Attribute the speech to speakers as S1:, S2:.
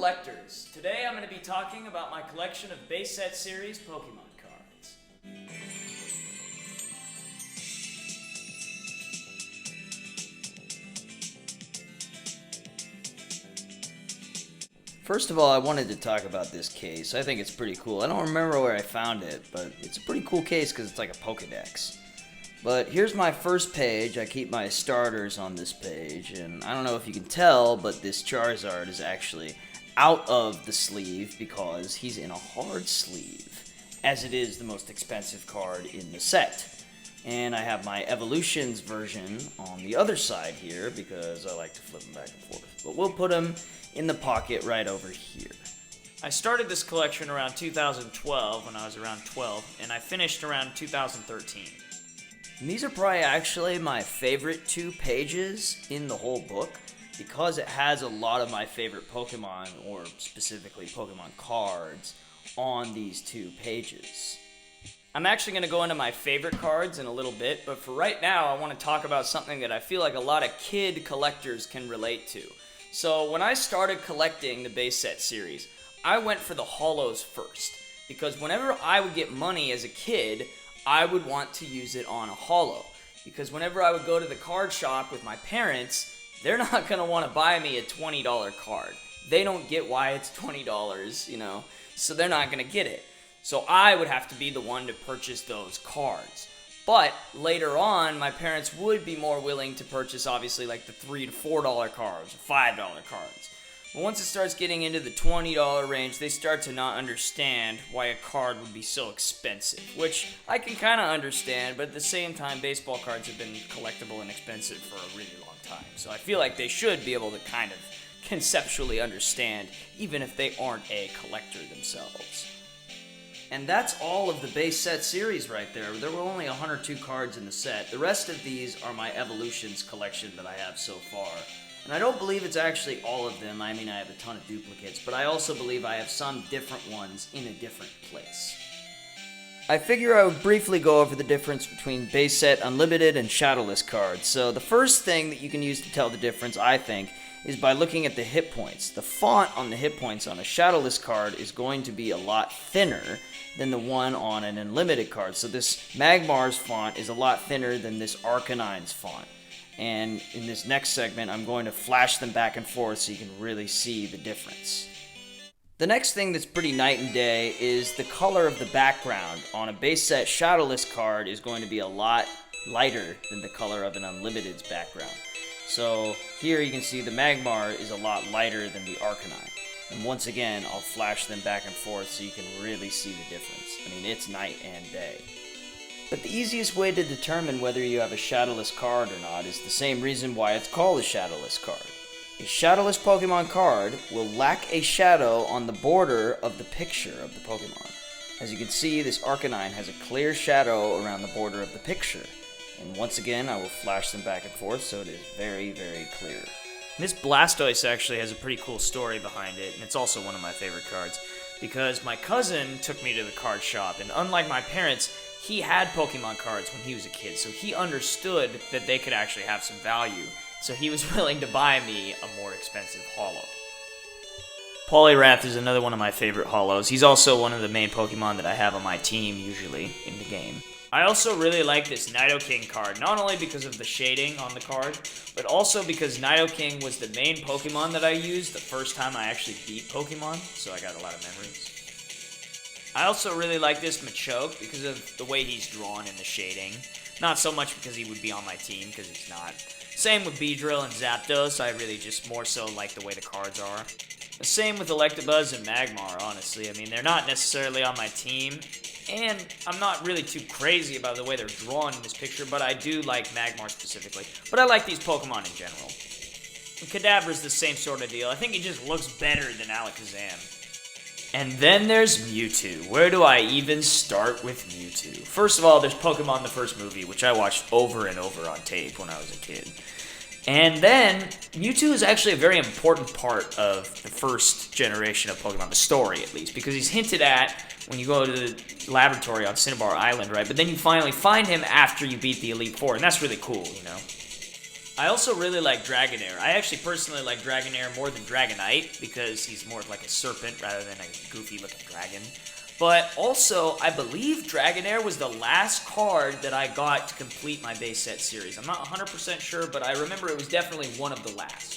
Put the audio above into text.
S1: collectors. Today I'm going to be talking about my collection of base set series Pokemon cards. First of all, I wanted to talk about this case. I think it's pretty cool. I don't remember where I found it, but it's a pretty cool case because it's like a Pokedex. But here's my first page. I keep my starters on this page, and I don't know if you can tell, but this Charizard is actually out of the sleeve because he's in a hard sleeve, as it is the most expensive card in the set. And I have my Evolutions version on the other side here because I like to flip them back and forth. But we'll put them in the pocket right over here. I started this collection around 2012 when I was around 12, and I finished around 2013. And these are probably actually my favorite 2 pages in the whole book because it has a lot of my favorite Pokemon, or specifically Pokemon cards, on these 2 pages. I'm actually going to go into my favorite cards in a little bit, but for right now I want to talk about something that I feel like a lot of kid collectors can relate to. So when I started collecting the base set series, I went for the holos first, because whenever I would get money as a kid, I would want to use it on a holo, because whenever I would go to the card shop with my parents, they're not going to want to buy me a $20 card. They don't get why it's $20, so they're not going to get it. So I would have to be the one to purchase those cards. But later on, my parents would be more willing to purchase, obviously, like the $3 to $4 cards, or $5 cards. But once it starts getting into the $20 range, they start to not understand why a card would be so expensive, which I can kind of understand, but at the same time, baseball cards have been collectible and expensive for a really long time. So I feel like they should be able to kind of conceptually understand, even if they aren't a collector themselves. And that's all of the base set series right there. There were only 102 cards in the set. The rest of these are my Evolutions collection that I have so far. And I don't believe it's actually all of them. I mean, I have a ton of duplicates, but I also believe I have some different ones in a different place. I figure I would briefly go over the difference between base set unlimited and Shadowless cards. So the first thing that you can use to tell the difference, I think, is by looking at the hit points. The font on the hit points on a Shadowless card is going to be a lot thinner than the one on an unlimited card. So this Magmar's font is a lot thinner than this Arcanine's font. And in this next segment, I'm going to flash them back and forth so you can really see the difference. The next thing that's pretty night and day is the color of the background. On a base set Shadowless card is going to be a lot lighter than the color of an Unlimited's background. So here you can see the Magmar is a lot lighter than the Arcanine. And once again, I'll flash them back and forth so you can really see the difference. I mean, it's night and day. But the easiest way to determine whether you have a Shadowless card or not is the same reason why it's called a Shadowless card. A Shadowless Pokemon card will lack a shadow on the border of the picture of the Pokemon. As you can see, this Arcanine has a clear shadow around the border of the picture. And once again, I will flash them back and forth so it is very, very clear. This Blastoise actually has a pretty cool story behind it, and it's also one of my favorite cards, because my cousin took me to the card shop, and unlike my parents, he had Pokemon cards when he was a kid, so he understood that they could actually have some value, so he was willing to buy me a more expensive holo. Poliwrath is another one of my favorite holos. He's also one of the main Pokemon that I have on my team, usually, in the game. I also really like this Nidoking card, not only because of the shading on the card, but also because Nidoking was the main Pokemon that I used the first time I actually beat Pokemon, so I got a lot of memories. I also really like this Machoke because of the way he's drawn in the shading. Not so much because he would be on my team, because he's not. Same with Beedrill and Zapdos, I really just more so like the way the cards are. The same with Electabuzz and Magmar, honestly. I mean, they're not necessarily on my team, and I'm not really too crazy about the way they're drawn in this picture, but I do like Magmar specifically. But I like these Pokemon in general. And Kadabra's the same sort of deal. I think he just looks better than Alakazam. And then there's Mewtwo. Where do I even start with Mewtwo? First of all, there's Pokemon the first movie, which I watched over and over on tape when I was a kid. And then, Mewtwo is actually a very important part of the first generation of Pokemon, the story at least, because he's hinted at when you go to the laboratory on Cinnabar Island, right? But then you finally find him after you beat the Elite Four, and that's really cool, you know?
S2: I also really like Dragonair. I actually personally like Dragonair more than Dragonite because he's more of like a serpent rather than a goofy looking dragon. But also, I believe Dragonair was the last card that I got to complete my base set series. I'm not 100% sure, but I remember it was definitely one of the last.